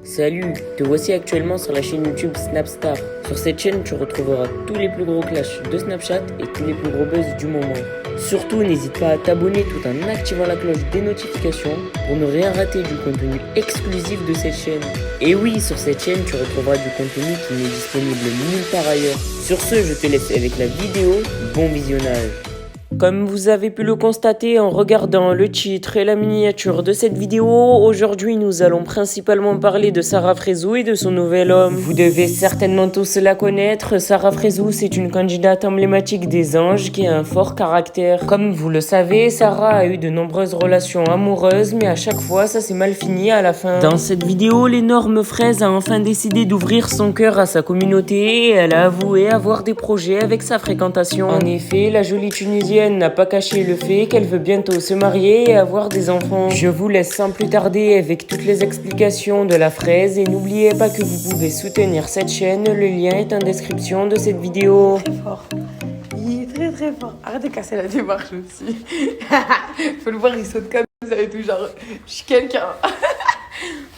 Salut, te voici actuellement sur la chaîne YouTube Snapstar. Sur cette chaîne, tu retrouveras tous les plus gros clashs de Snapchat et tous les plus gros buzz du moment. Surtout, n'hésite pas à t'abonner tout en activant la cloche des notifications pour ne rien rater du contenu exclusif de cette chaîne. Et oui, sur cette chaîne, tu retrouveras du contenu qui n'est disponible nulle part ailleurs. Sur ce, je te laisse avec la vidéo. Bon visionnage. Comme vous avez pu le constater en regardant le titre et la miniature de cette vidéo, aujourd'hui nous allons principalement parler de Sarah Frézou et de son nouvel homme. Vous devez certainement tous la connaître, Sarah Frézou c'est une candidate emblématique des anges qui a un fort caractère. Comme vous le savez, Sarah a eu de nombreuses relations amoureuses, mais à chaque fois ça s'est mal fini à la fin. Dans cette vidéo, l'énorme fraise a enfin décidé d'ouvrir son cœur à sa communauté et elle a avoué avoir des projets avec sa fréquentation. En effet, la jolie Tunisienne n'a pas caché le fait qu'elle veut bientôt se marier et avoir des enfants. Je vous laisse sans plus tarder avec toutes les explications de la fraise et n'oubliez pas que vous pouvez soutenir cette chaîne, le lien est en description de cette vidéo. Très fort. Il est très très fort. Arrête de casser la démarche aussi. Faut le voir, il saute comme ça et tout, genre je suis quelqu'un.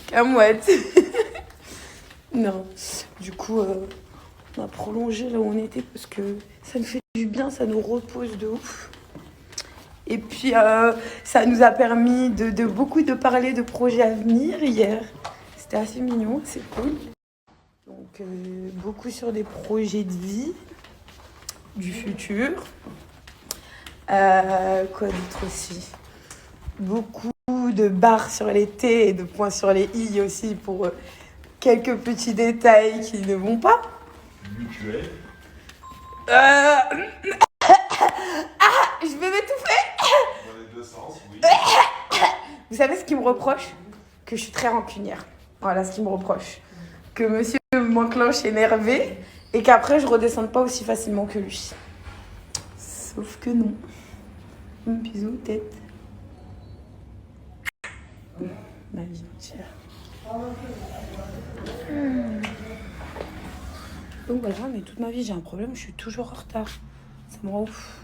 Qu'un mouette. Non. Du coup, on a prolongé là où on était parce que ça nous fait du bien, ça nous repose de ouf. Et puis, ça nous a permis de beaucoup de parler de projets à venir hier. C'était assez mignon, c'est cool. Donc, beaucoup sur des projets de vie, du futur. Quoi d'autre aussi? Beaucoup de barres sur les T et de points sur les I aussi pour quelques petits détails qui ne vont pas. Mutuel. Je vais m'étouffer. Dans les deux sens, oui. Vous savez ce qu'il me reproche? Que je suis très rancunière. Voilà ce qu'il me reproche. Que monsieur m'enclenche énervé et qu'après je redescende pas aussi facilement que lui. Sauf que non. Un bisou, tête. Ma vie entière. Donc voilà, mais toute ma vie j'ai un problème, je suis toujours en retard. Ça me rend ouf.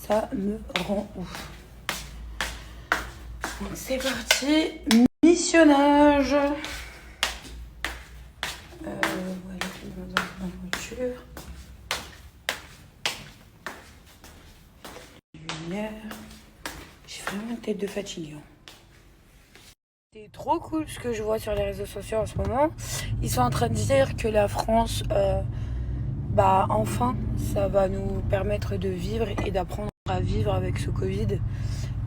Ça me rend ouf. Donc c'est parti, missionnage. Voilà, dans ma voiture. Lumière. J'ai vraiment une tête de fatigué. C'est trop cool ce que je vois sur les réseaux sociaux en ce moment. Ils sont en train de dire que la France, enfin, ça va nous permettre de vivre et d'apprendre à vivre avec ce Covid.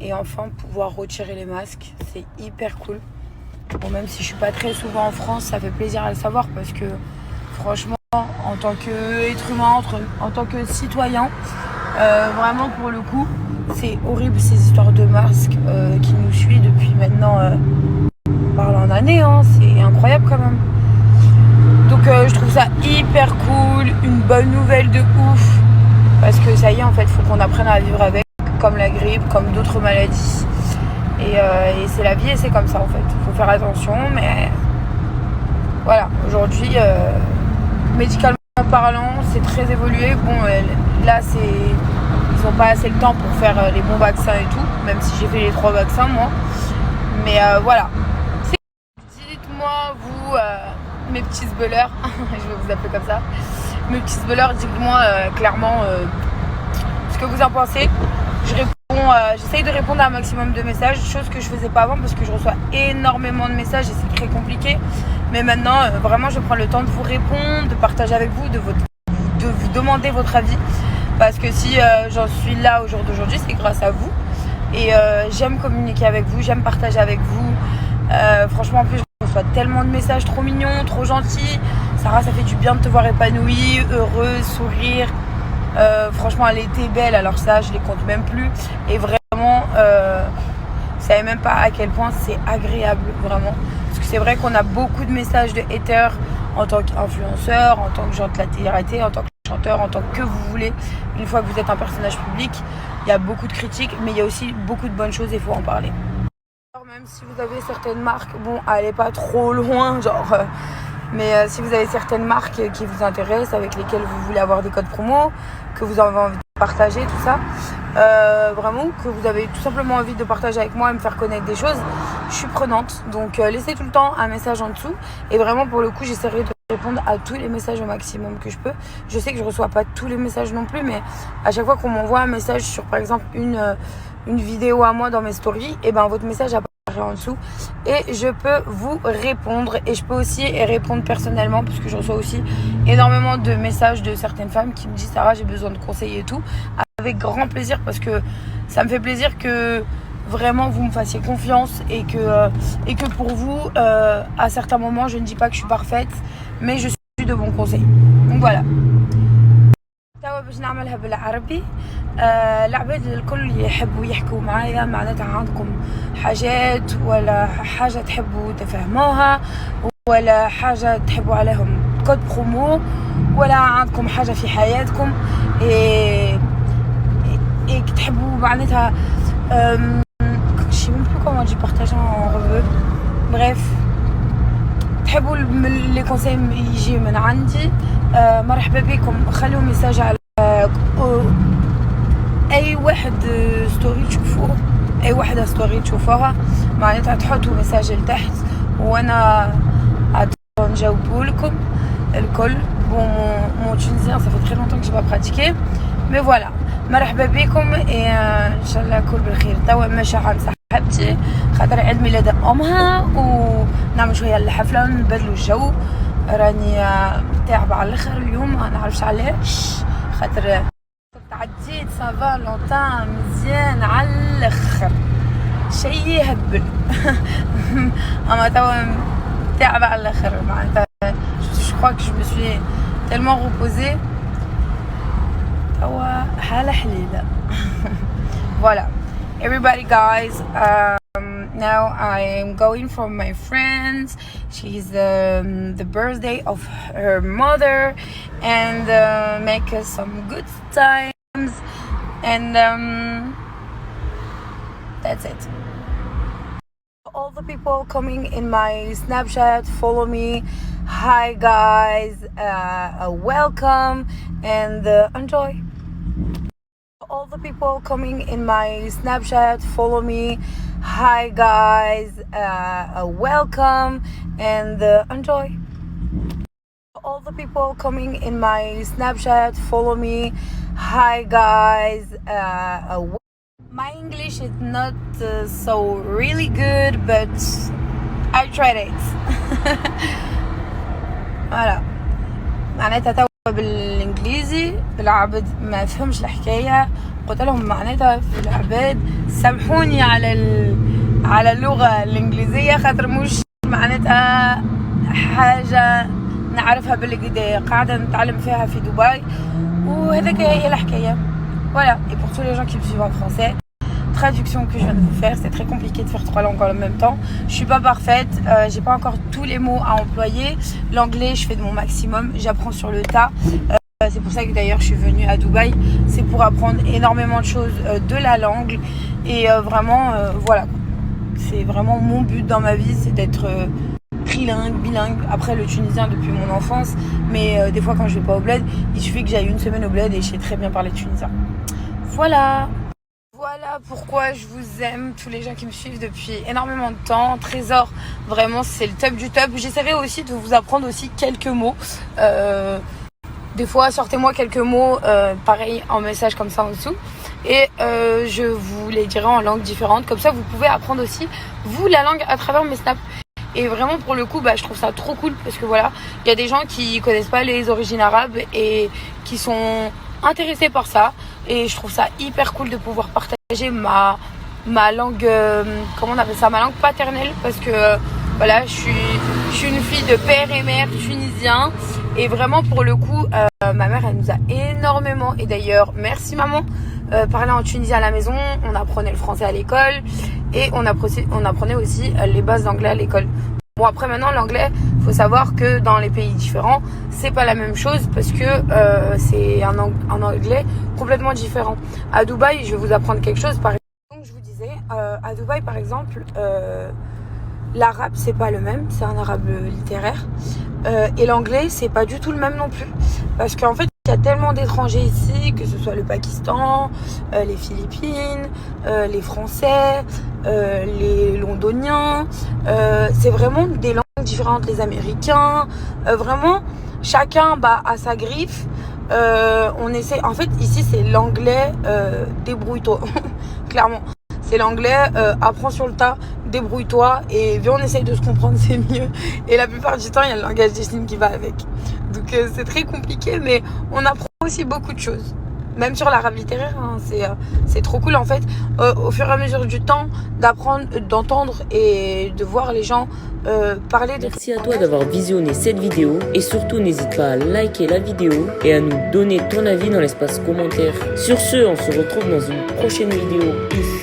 Et enfin pouvoir retirer les masques. C'est hyper cool. Bon, même si je suis pas très souvent en France, ça fait plaisir à le savoir parce que franchement, en tant qu'être humain, en tant que citoyen, vraiment pour le coup, c'est horrible ces histoires de masques qui nous suivent depuis maintenant, parle en années, hein, c'est incroyable quand même. Donc je trouve ça hyper cool, une bonne nouvelle de ouf, parce que ça y est en fait, il faut qu'on apprenne à vivre avec, comme la grippe, comme d'autres maladies. Et c'est la vie et c'est comme ça en fait, il faut faire attention, mais voilà, aujourd'hui, médicalement parlant, c'est très évolué. Bon, là ils n'ont pas assez le temps pour faire les bons vaccins et tout, même si j'ai fait les 3 vaccins moi. Mais voilà. Dites-moi, vous, mes petits sbelleurs, je vais vous appeler comme ça, mes petits sbelleurs, dites-moi clairement ce que vous en pensez. J'essaye de répondre à un maximum de messages, chose que je faisais pas avant parce que je reçois énormément de messages et c'est très compliqué. Mais maintenant, vraiment, je prends le temps de vous répondre, de partager avec vous, de vous demander votre avis. Parce que si j'en suis là au jour d'aujourd'hui, c'est grâce à vous. Et j'aime communiquer avec vous, j'aime partager avec vous. Franchement, en plus, je reçois tellement de messages trop mignons, trop gentils. Sarah, ça fait du bien de te voir épanouie, heureuse, sourire. Franchement, elle était belle, alors ça, je les compte même plus. Et vraiment, vous savez même pas à quel point c'est agréable, vraiment. Parce que c'est vrai qu'on a beaucoup de messages de haters en tant qu'influenceur, en tant que gens de la télé-réalité, en tant que chanteur, en tant que vous voulez. Une fois que vous êtes un personnage public, il y a beaucoup de critiques, mais il y a aussi beaucoup de bonnes choses et il faut en parler. Alors, même si vous avez certaines marques, bon, allez pas trop loin, genre... mais si vous avez certaines marques qui vous intéressent, avec lesquelles vous voulez avoir des codes promo, que vous avez envie de partager, tout ça, vraiment, que vous avez tout simplement envie de partager avec moi et me faire connaître des choses, je suis prenante. Donc laissez tout le temps un message en dessous. Et vraiment pour le coup j'essaierai de répondre à tous les messages au maximum que je peux. Je sais que je reçois pas tous les messages non plus, mais à chaque fois qu'on m'envoie un message sur par exemple une vidéo à moi dans mes stories, et ben votre message apparaît en dessous et je peux vous répondre. Et je peux aussi répondre personnellement parce que je reçois aussi énormément de messages de certaines femmes qui me disent Sarah, j'ai besoin de conseils et tout, avec grand plaisir, parce que ça me fait plaisir que vraiment vous me fassiez confiance et que pour vous à certains moments je ne dis pas que je suis parfaite, mais je suis de bons conseils. Donc voilà. توا باش نعملها بالعربي. العباد الكل يحبوا يحكوا معايا، معناتها عندكم حاجات ولا حاجة تحبوا تفهموها ولا حاجة تحبوا عليهم كود برومو ولا عندكم حاجة في حياتكم et تحبوا معناتها je sais même plus comment dire partager en revue. Bref, تحبوا les conseils يجي من عندي. مرحبا بكم. خلوا ميساج على اي واحد ستوري تشوفوه، اي واحدة ستوري تشوفوها معناتها تحطوا ميساج لتحت وانا نجاوبوا لكم الكل. Bon, mon tunisien ça fait très longtemps que j'ai pas pratiqué, mais voilà. مرحبا بكم ان شاء الله كل بالخير. توا ماشي عند صاحبتي خاطر عيد ميلاد امها ونعمل شويه الحفله نبدلوا الجو. راني تعبة على الاخر اليوم، ما نعرفش علاش، خاطر كنت عديت سان فالونتان مزيان على الاخر، شي يهبل. اما توا تعبة على الاخر معناتها. Je crois que je me suis tellement reposée. توا حالة حليلة. Voilà. Everybody guys, now I am going for my friends. She's the birthday of her mother, and make some good times, and that's it. All the people coming in my Snapchat, follow me. Hi guys, welcome and enjoy. All the people coming in my Snapchat, follow me. Hi guys, welcome and enjoy. All the people coming in my Snapchat, follow me. Hi guys, my English is not so really good, but I tried it. Voilà. معناتها توا بالانجليزي العبد ما فهمش الحكايه، قلت لهم معناتها في العباد سامحوني على اللغه الانجليزيه، خاطر مش معناتها حاجه نعرفها بالكدا، قاعده نتعلم فيها في دبي وهذاك هي الحكايه. Voilà. Et pour tous les gens qui me suivent en français, traduction que je viens de vous faire, c'est très compliqué de faire 3 langues en même temps. Je suis pas parfaite, j'ai pas encore tous les mots à employer. L'anglais, je fais de mon maximum, j'apprends sur le tas. C'est pour ça que d'ailleurs je suis venue à Dubaï, c'est pour apprendre énormément de choses de la langue. Et vraiment, voilà. C'est vraiment mon but dans ma vie, c'est d'être trilingue, bilingue. Après le tunisien depuis mon enfance, mais des fois quand je vais pas au bled, il suffit que j'aille une semaine au bled et je sais très bien parler tunisien. Voilà. Voilà pourquoi je vous aime, tous les gens qui me suivent depuis énormément de temps. Trésor, vraiment c'est le top du top. J'essaierai aussi de vous apprendre aussi quelques mots. Des fois sortez-moi quelques mots pareil en message comme ça en dessous. Et je vous les dirai en langue différente. Comme ça vous pouvez apprendre aussi vous la langue à travers mes snaps. Et vraiment pour le coup je trouve ça trop cool, parce que voilà, il y a des gens qui connaissent pas les origines arabes et qui sont intéressés par ça, et je trouve ça hyper cool de pouvoir partager ma langue, comment on appelle ça, ma langue paternelle, parce que voilà, je suis une fille de père et mère tunisiens, et vraiment pour le coup ma mère elle nous a énormément, et d'ailleurs merci maman, parlé en Tunisie à la maison, on apprenait le français à l'école et on apprenait aussi les bases d'anglais à l'école. Bon après maintenant l'anglais, faut savoir que dans les pays différents c'est pas la même chose, parce que c'est un anglais complètement différent. À Dubaï, je vais vous apprendre quelque chose. Donc je vous disais, à Dubaï par exemple, l'arabe c'est pas le même, c'est un arabe littéraire, et l'anglais c'est pas du tout le même non plus, parce qu'en fait il y y a tellement d'étrangers ici, que ce soit le Pakistan, les Philippines, les Français, les Londoniens. C'est vraiment des langues différentes, les Américains. Vraiment, chacun a sa griffe. On essaie, en fait, ici, c'est l'anglais débrouille-toi, clairement. C'est l'anglais, apprends sur le tas, débrouille-toi et viens, on essaye de se comprendre, c'est mieux. Et la plupart du temps, il y a le langage des signes qui va avec. Donc c'est très compliqué, mais on apprend aussi beaucoup de choses. Même sur l'arabe littéraire, hein, c'est trop cool en fait. Au fur et à mesure du temps, d'apprendre, d'entendre et de voir les gens parler de... Merci à toi d'avoir visionné cette vidéo et surtout n'hésite pas à liker la vidéo et à nous donner ton avis dans l'espace commentaire. Sur ce, on se retrouve dans une prochaine vidéo. Peace.